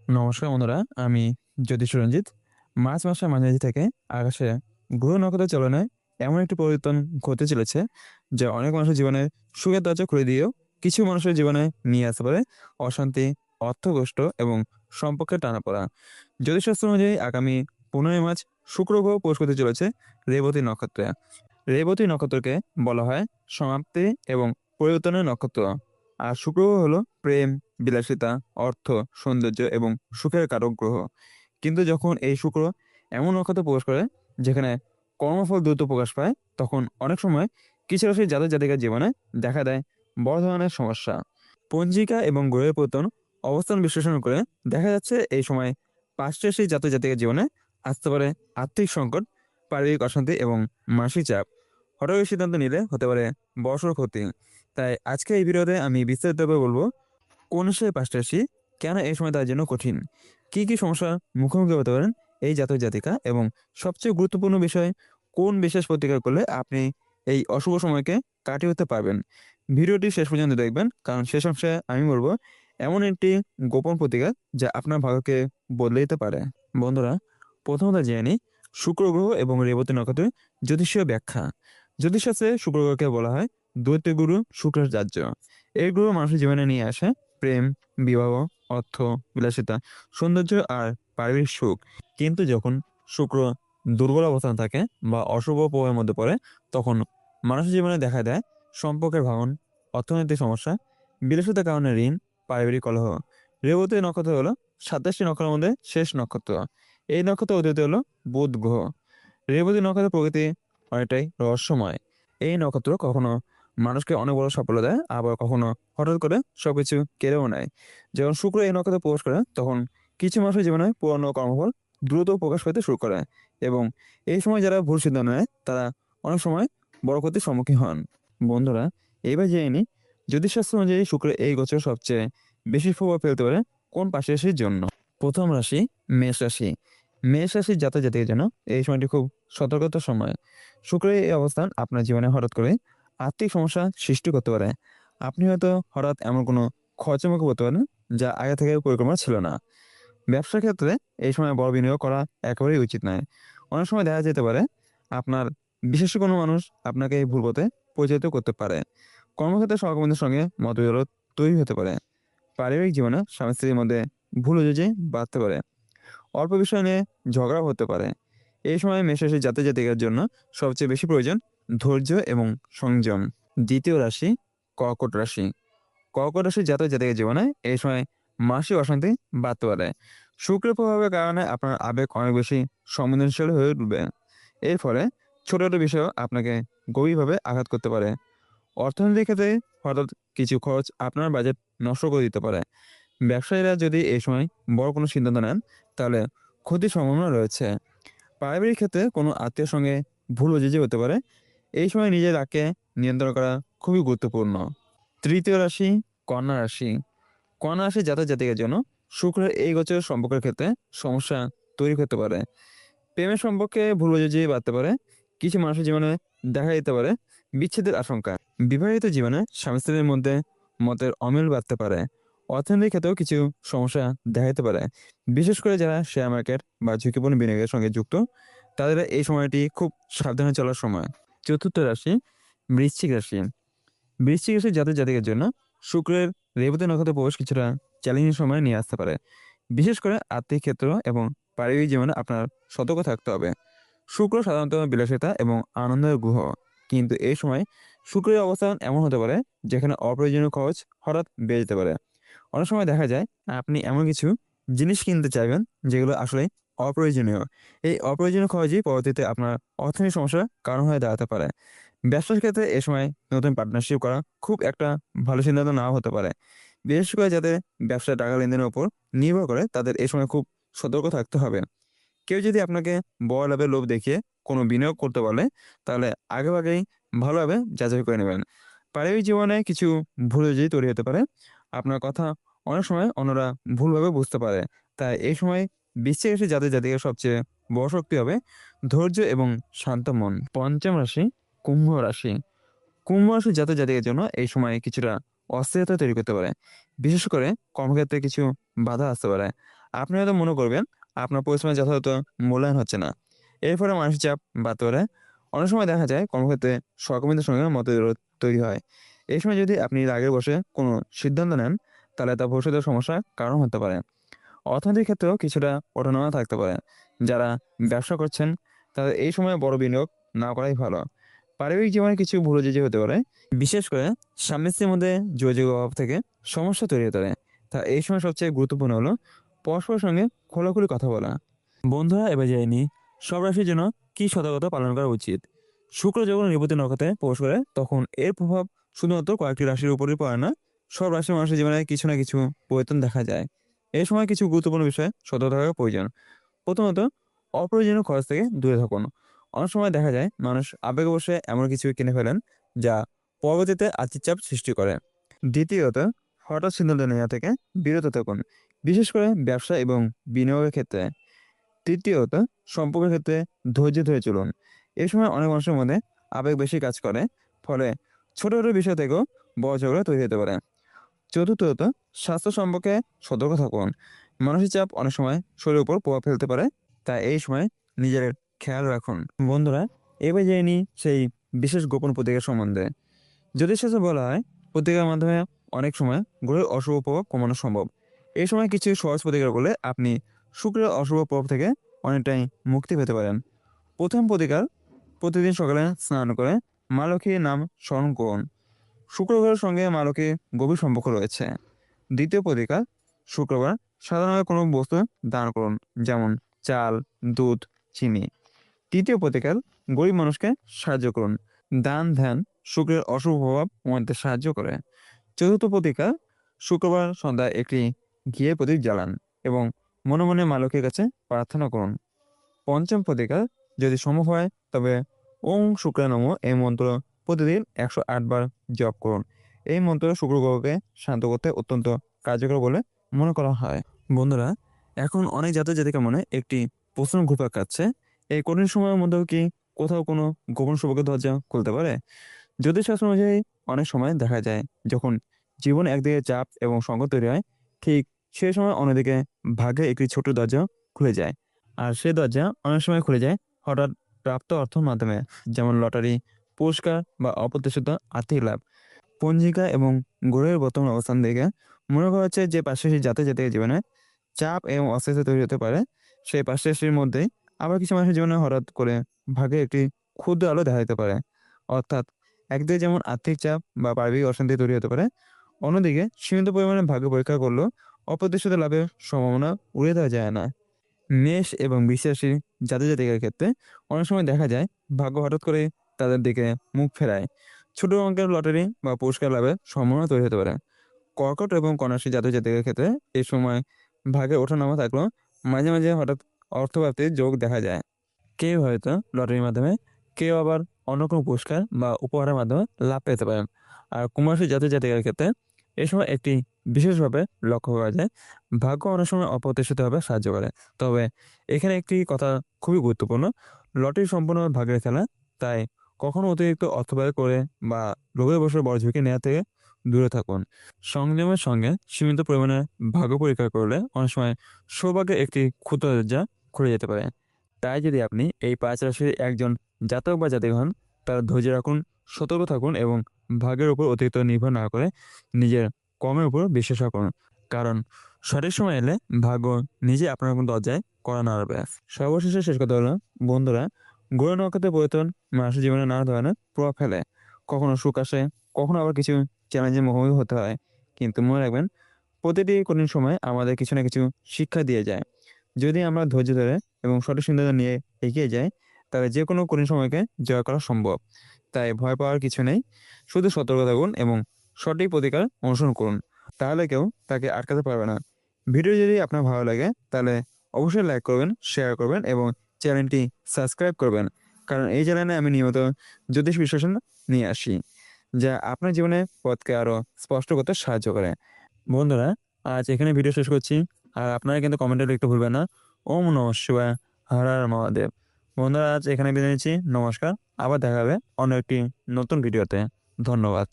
নমস্কার বন্ধুরা, আমি জ্যোতিষ রঞ্জিত। মার্চ মাসের মাঝামাঝি থেকে আকাশে গ্রহ নক্ষত্রের চলনে এমন একটি পরিবর্তন ঘটতে চলেছে, যা অনেক মানুষের জীবনে সুখের দরজা খুলে দিয়েও কিছু মানুষের জীবনে নিয়ে আসতে পারে অশান্তি, অর্থকষ্ট এবং সম্পর্কের টানাপোড়া। জ্যোতিষশাস্ত্র অনুযায়ী আগামী 15 মার্চ শুক্র গ্রহ প্রবেশ করতে চলেছে রেবতী নক্ষত্রে। রেবতী নক্ষত্রকে বলা হয় সমাপ্তি এবং পরিবর্তনের নক্ষত্র। আর শুক্র গ্রহ হলো প্রেম, বিলাসিতা, অর্থ, সৌন্দর্য এবং সুখের কারক গ্রহ। কিন্তু যখন এই শুক্র এমন নক্ষত্রে প্রবেশ করে যেখানে কর্মফল দ্রুত প্রকাশ পায়, তখন অনেক সময় কিছু রাশির জাতক জাতিকার জীবনে দেখা দেয় বড় ধরনের সমস্যা। পঞ্জিকা এবং গ্রহের পতন অবস্থান বিশ্লেষণ করে দেখা যাচ্ছে এই সময় 5টি রাশির জাতক জাতিকার জীবনে আসতে পারে আর্থিক সংকট, পারিবারিক অশান্তি এবং মানসিক চাপ। হঠাৎ করে সিদ্ধান্ত নিলে হতে পারে বড়সড় ক্ষতি। তাই আজকে এই ভিডিওতে আমি বিস্তারিতভাবে বলবো কোন রাশির 5টি রাশি কেন এই সময় তার জন্য কঠিন, কি কি সমস্যার মুখোমুখি হতে পারেন এই জাতক জাতিকা, এবং সবচেয়ে গুরুত্বপূর্ণ বিষয় কোন বিশেষ প্রতিকার করলে আপনি এই অশুভ সময়কে কাটিয়ে উঠতে পারবেন। ভিডিওটি শেষ পর্যন্ত দেখবেন, কারণ শেষ অংশে আমি বলবো এমন একটি গোপন প্রতিকার যা আপনার ভাগ্যকে বদলে দিতে পারে। বন্ধুরা, প্রথমত জেনে নিই শুক্র গ্রহ এবং রেবতী নক্ষত্রের জ্যোতিষীয় ব্যাখ্যা। জ্যোতিষশাস্ত্রে শুক্র গ্রহকে বলা হয় দৈত্য গুরু শুক্রাচার্য। এই গ্রহ মানুষের জীবনে নিয়ে আসে প্রেম, বিবাহ, অর্থ, বিলাসিতা, সৌন্দর্য আর পারিবারিক সুখ। কিন্তু যখন শুক্র দুর্বল অবস্থান থাকে বা অশুভ প্রভাবের মধ্যে পড়ে, তখন মানুষের জীবনে দেখা দেয় সম্পর্কের ভাঙন, অর্থনৈতিক সমস্যা, বিলাসিতার কারণে ঋণ, পারিবারিক কলহ। রেবতী নক্ষত্র হলো 27টি নক্ষত্রের মধ্যে শেষ নক্ষত্র। এই নক্ষত্র অধিপতি হলো বুধ গ্রহ। রেবতী নক্ষত্রের প্রকৃতি অনেকটাই রহস্যময়। এই নক্ষত্র কখনো মানুষকে অনেক বড় সাফল্য দেয়, আবার কখনো হঠাৎ করে সবকিছু কেড়েও নেয়। যখন শুক্র এই নক্ষত্রে প্রবেশ করে, তখন কিছু মানুষের জীবনে পুরনো কর্মফল দ্রুত প্রকাশ পেতে শুরু করে, এবং এই সময় যারা ভুল সিদ্ধান্ত নেয় তারা অনেক সময় বড় ক্ষতির সম্মুখীন হন। বন্ধুরা, এবার জেনে নিই জ্যোতিষশাস্ত্র অনুযায়ী শুক্র এই গোচর সবচেয়ে বেশি প্রভাব ফেলতে পারে কোন পাঁচটি রাশির জন্য। প্রথম রাশি মেষ রাশি। মেষ রাশির জাতক জাতিকের জন্য এই সময়টি খুব সতর্কতার সময়। শুক্রের এই অবস্থান আপনার জীবনে হঠাৎ করে আর্থিক সমস্যা সৃষ্টি করতে পারে। আপনি হয়তো হঠাৎ এমন কোনো খরচের মুখে পড়তে পারেন যা আগে থেকে পরিকল্পনা ছিল না। ব্যবসার ক্ষেত্রে এই সময় বড় বিনিয়োগ করা একেবারেই উচিত নয়। অনেক সময় দেখা যেতে পারে আপনার বিশেষ কোনো মানুষ আপনাকে এই ভুল পথে পরিচালিত করতে পারে। কর্মক্ষেত্রে সহকর্মীদের সঙ্গে মতবিরোধ তৈরি হতে পারে। পারিবারিক জীবনে স্বামী স্ত্রীর মধ্যে ভুল বুঝাবুঝি বাড়তে পারে। অল্প বিষয় নিয়ে ঝগড়া হতে পারে। এই সময় মেষরাশির জাতক জাতিকার জন্য সবচেয়ে বেশি প্রয়োজন ধৈর্য এবং সংযম। দ্বিতীয় রাশি কর্কট রাশি। কর্কট রাশির জাতক জাতিকার জীবনে এই সময় মানসিক অশান্তি বাড়তে পারে। শুক্রের প্রভাবের কারণে আপনার আবেগ অনেক বেশি সংবেদনশীল হয়ে উঠবে। এর ফলে ছোট ছোট বিষয়ও আপনাকে গভীরভাবে আঘাত করতে পারে। অর্থনৈতিক ক্ষেত্রে হঠাৎ কিছু খরচ আপনার বাজেট নষ্ট করে দিতে পারে। ব্যবসায়ীরা যদি এই সময় বড় কোনো সিদ্ধান্ত নেন, তাহলে ক্ষতির সম্ভাবনা রয়েছে। পারিবারিক ক্ষেত্রে কোনো আত্মীয়ের সঙ্গে ভুল বোঝাবুঝি হতে পারে। এই সময় নিজের রাগকে নিয়ন্ত্রণ করা খুবই গুরুত্বপূর্ণ। তৃতীয় রাশি কন্যা রাশি। কন্যা রাশির জাতক জাতিকের জন্য শুক্রের এই গোচর সম্পর্কের ক্ষেত্রে সমস্যা তৈরি করতে পারে। প্রেমের সম্পর্কে ভুল বোঝাবুঝি বাড়তে পারে। কিছু মানুষের জীবনে দেখা দিতে পারে বিচ্ছেদের আশঙ্কা। বিবাহিত জীবনে স্বামী স্ত্রীর মধ্যে মতের অমিল বাড়তে পারে। অর্থনৈতিক ক্ষেত্রেও কিছু সমস্যা দেখা দিতে পারে। বিশেষ করে যারা শেয়ার মার্কেট বা ঝুঁকিপূর্ণ বিনিয়োগের সঙ্গে যুক্ত, তাদের এই সময়টি খুব সাবধানে চলার সময়। চতুর্থ রাশি বৃশ্চিক রাশি। বৃশ্চিক রাশির জাতক জাতিকের জন্য শুক্রের রেবতী নক্ষত্রে প্রবেশ কিছুটা চ্যালেঞ্জিং সময় নিয়ে আসতে পারে। বিশেষ করে আর্থিক ক্ষেত্র এবং পারিবারিক জীবনে আপনার সতর্ক থাকতে হবে। শুক্র সাধারণত বিলাসিতা এবং আনন্দের গ্রহ, কিন্তু এই সময় শুক্রের অবস্থান এমন হতে পারে যেখানে অপ্রয়োজনীয় খরচ হঠাৎ বেড়ে যেতে পারে। অনেক সময় দেখা যায় আপনি এমন কিছু জিনিস কিনতে চাইবেন যেগুলো আসলে অপ্রয়োজনীয়। এই অপ্রয়োজনীয় খরচই পরবর্তীতে আপনার অর্থনৈতিক সমস্যার কারণ হয়ে দাঁড়াতে পারে। ব্যবসার ক্ষেত্রে এ সময় নতুন পার্টনারশিপ করা খুব একটা ভালো সিদ্ধান্ত নাও হতে পারে। বিশেষ করে যাদের ব্যবসায় টাকা লেনদেনের উপর নির্ভর করে, তাদের এই সময় খুব সতর্ক থাকতে হবে। কেউ যদি আপনাকে বড় লাভের লোভ দেখিয়ে কোনো বিনিয়োগ করতে বলে, তাহলে আগেভাগেই ভালোভাবে যাচাই করে নেবেন। পারিবারিক জীবনে কিছু ভুল বোঝাবুঝি তৈরি হতে পারে। আপনার কথা অনেক সময় অন্যরা ভুলভাবে বুঝতে পারে। তাই এই সময় বৃশ্চিক রাশি যাদের জাতিকে সবচেয়ে বড় শক্তি হবে ধৈর্য এবং শান্ত মন। পঞ্চম রাশি কুম্ভ রাশি। কুম্ভ রাশির জাতক জাতিকের জন্য এই সময় কিছুটা অস্থিরতা তৈরি করতে পারে। বিশেষ করে কর্মক্ষেত্রে কিছু বাধা আসতে পারে। আপনি হয়তো মনে করবেন আপনার পরিশ্রমের যথাযথ মূল্যায়ন হচ্ছে না। এর ফলে মানসিক চাপ বাড়তে পারে। অনেক সময় দেখা যায় কর্মক্ষেত্রে সহকর্মীদের সঙ্গে মতবিরোধ তৈরি হয়। এই সময় যদি আপনি রাগে বসে কোনো সিদ্ধান্ত নেন, তাহলে তা ভবিষ্যতের সমস্যার কারণ হতে পারে। অর্থনৈতিক ক্ষেত্রেও কিছুটা ওঠানামা থাকতে পারে। যারা ব্যবসা করছেন তাদের এই সময়ে বড় বিনিয়োগ না করাই ভালো। পারিবারিক জীবনে কিছু ভুল বোঝাবুঝি হতে পারে, বিশেষ করে স্বামী স্ত্রীর মধ্যে যোগাযোগের অভাব থেকে সমস্যা তৈরি হতে পারে। তা এই সময় সবচেয়ে গুরুত্বপূর্ণ হলো পরস্পরের সঙ্গে খোলাখুলি কথা বলা। বন্ধুরা, এবার যায়নি সব রাশির জন্য কি সতর্কতা পালন করা উচিত। শুক্র যখন রেবতী নক্ষত্রে প্রবেশ করে তখন এর প্রভাব শুধুমাত্র কয়েকটি রাশির উপরই পড়ে না, সব রাশির মানুষের জীবনে কিছু না কিছু পরিবর্তন দেখা যায়। এই সময় কিছু গুরুত্বপূর্ণ বিষয়ে সতর্ক থাকা প্রয়োজন। প্রথমত, অপ্রয়োজনীয় খরচ থেকে দূরে থাকুন। অনেক সময় দেখা যায় মানুষ আবেগবশে এমন কিছু কিনে ফেলেন যা পরবর্তীতে আর্থিক চাপ সৃষ্টি করে। দ্বিতীয়ত, হঠাৎ সিদ্ধান্ত নেওয়া থেকে বিরত থাকুন, বিশেষ করে ব্যবসা এবং বিনিয়োগের ক্ষেত্রে। তৃতীয়ত, সম্পর্কের ক্ষেত্রে ধৈর্য ধরে চলুন। এই সময় অনেক মানুষের মধ্যে আবেগ বেশি কাজ করে, ফলে ছোট ছোট বিষয় থেকেও বড় ঝগড়া তৈরি হতে পারে। চতুর্থত, স্বাস্থ্য সম্পর্কে সতর্ক থাকুন। মানসিক চাপ অনেক সময় শরীরের উপর প্রভাব ফেলতে পারে, তাই এই সময় নিজের খেয়াল রাখুন। বন্ধুরা, এবার জেনে নিই সেই বিশেষ গোপন প্রতীকের সম্বন্ধে। জ্যোতিষশাস্ত্রে বলা হয় প্রতীকের মাধ্যমে অনেক সময় গ্রহের অশুভ প্রভাব কমানো সম্ভব। এই সময় কিছু সহজ প্রতিকার করলে আপনি শুক্রের অশুভ প্রভাব থেকে অনেকটাই মুক্তি পেতে পারেন। প্রথম প্রতিকার, প্রতিদিন সকালে স্নান করে মা লক্ষ্মীর নাম স্মরণ করুন। শুক্র গ্রহের সঙ্গে মা লক্ষ্মীর গভীর সম্পর্ক রয়েছে। দ্বিতীয় প্রতিকার, শুক্রবার সাধারণভাবে কোনো বস্তু দান করুন, যেমন চাল, দুধ, চিনি। তৃতীয় প্রতিকার, গরিব মানুষকে সাহায্য করুন। দান ধ্যান শুক্রের অশুভ প্রভাব কমাতে সাহায্য করে। চতুর্থ প্রতিকার, শুক্রবার সন্ধ্যায় একটি ঘিয়ের প্রদীপ জ্বালান এবং মনে মনে মা লক্ষ্মীর কাছে প্রার্থনা করুন। পঞ্চম প্রতিকার, যদি সম্ভব হয় তবে ওং শুক্রায় নমঃ এই মন্ত্র প্রতিদিন 108 বার জপ করুন। এই মন্ত্র শুক্র গ্রহকে শান্ত করতে অত্যন্ত কার্যকর বলে মনে করা হয়। বন্ধুরা, এখন অনেক জাতক জাতিকার মনে একটি প্রশ্ন ঘুরপাক খাচ্ছে, এই কঠিন সময়ের মধ্যেও কি কোথাও কোনো গোপন সৌভাগ্য দরজা খুলতে পারে? জ্যোতিষশাস্ত্র অনুযায়ী অনেক সময় দেখা যায় যখন জীবনে একদিকে চাপ এবং সংকট তৈরি হয়, ঠিক সেই সময় অন্যদিকে ভাগ্যে একটি ছোট দরজা খুলে যায়। আর সে দরজা অনেক সময় খুলে যায় হঠাৎ প্রাপ্ত অর্থের মাধ্যমে, যেমন লটারি, পুরস্কার বা অপ্রত্যাশিত আর্থিক লাভ। পঞ্জিকা এবং গ্রহের বর্তমান অবস্থান দেখে মনে করা হচ্ছে যে পাশাপাশি জাতক জাতিকের জীবনে চাপ এবং অস্থিরতা তৈরি হতে পারে। সেই পাশাপাশির মধ্যেই আবার কিছু মানুষের জীবনে হঠাৎ করে ভাগ্যে একটি ক্ষুদ্র আলো দেখা দিতে পারে। অর্থাৎ একদিকে যেমন আর্থিক চাপ বা পারিবারিক অশান্তি তৈরি হতে পারে, অন্যদিকে সীমিত পরিমাণে ভাগ্য পরীক্ষা করলেও অপ্রত্যাশিত লাভের সম্ভাবনা উড়িয়ে দেওয়া যায় না। মেষ এবং বিশ্বাসী জাতক-জাতিকার ক্ষেত্রে অনেক সময় দেখা যায় ভাগ্য হঠাৎ করে তাদের দিকে মুখ ফেরায়। ছোট অঙ্কের লটারি বা পুরস্কার লাভের সম্ভাবনা তৈরি হতে পারে। কর্কট এবং কন্যা রাশির জাতক-জাতিকার ক্ষেত্রে এই সময় ভাগ্যের ওঠানামা থাকলেও মাঝে মাঝে হঠাৎ অর্থপ্রাপ্তির যোগ দেখা যায়। কেউ হয়তো লটারির মাধ্যমে, কেউ আবার অন্য কোনো পুরস্কার বা উপহারের মাধ্যমে লাভ পেতে পারেন। আর কুম্ভ রাশির জাতক-জাতিকার ক্ষেত্রে এই সময় একটি বিশেষভাবে লক্ষ্য করা যায়, ভাগ্য অনেক সময় অপ্রত্যাশিতভাবে সাহায্য করে। তবে এখানে একটি কথা খুবই গুরুত্বপূর্ণ, লটারি সম্পূর্ণ ভাগ্যের খেলা, তাই কখনো অতিরিক্ত অর্থ ব্যয় করে বা লোভে বসে বড় ঝুঁকি নেওয়া থেকে দূরে থাকুন। সংযমের সঙ্গে সীমিত পরিমাণে ভাগ্য পরীক্ষা করলে অনেক সময় সৌভাগ্যের একটি ক্ষুদ্র দরজা খুলে যেতে পারে। তাই যদি আপনি এই ৫ রাশির একজন জাতক বা জাতিক হন, তাহলে ধৈর্য রাখুন, সতর্ক থাকুন এবং ভাগ্যের উপর অতিরিক্ত নির্ভর না করে নিজের কর্মের উপর বিশ্বাস রাখুন। কারণ সঠিক সময় এলে ভাগ্য নিজে আপনার কোন দরজায় কড়া নাড়বে। সর্বশেষে শেষ কথা হলো, বন্ধুরা, গ্রহ নক্ষত্রের পরিবর্তন মানুষের জীবনে নানা ধরনের প্রভাব ফেলে। কখনো সুখ আসে, কখনো আবার কিছু চ্যালেঞ্জের মুখোমুখি হতে হয়। কিন্তু মনে রাখবেন, প্রতিটি কঠিন সময় আমাদের কিছু না কিছু শিক্ষা দিয়ে যায়। যদি আমরা ধৈর্য ধরে এবং সঠিক সিদ্ধান্ত নিয়ে এগিয়ে যাই, তাহলে যে কোনো কঠিন সময়কে জয় করা সম্ভব। তাই ভয় পাওয়ার কিছু নেই, শুধু সতর্ক থাকুন এবং সঠিক প্রতিকার অনুসরণ করুন। তাহলে কেউ তাকে আটকাতে পারবে না। ভিডিও যদি আপনার ভালো লাগে তাহলে অবশ্যই লাইক করবেন, শেয়ার করবেন এবং চ্যানেলটি সাবস্ক্রাইব করবেন। কারণ এই চ্যানেলে আমি নিয়মিত জ্যোতিষ বিশ্লেষণ নিয়ে আসি, যা আপনার জীবনে পথকে আরও স্পষ্ট করতে সাহায্য করে। বন্ধুরা, আজ এখানে ভিডিও শেষ করছি। আর আপনারা কিন্তু কমেন্টে লিখতে ভুলবেন না। ওম নমঃ শিবায়, হর হর মহাদেব। বন্ধুরা, আজ এখানে বিদায় নিচ্ছি। নমস্কার। আবার দেখা হবে অন্য একটি নতুন ভিডিওতে। ধন্যবাদ।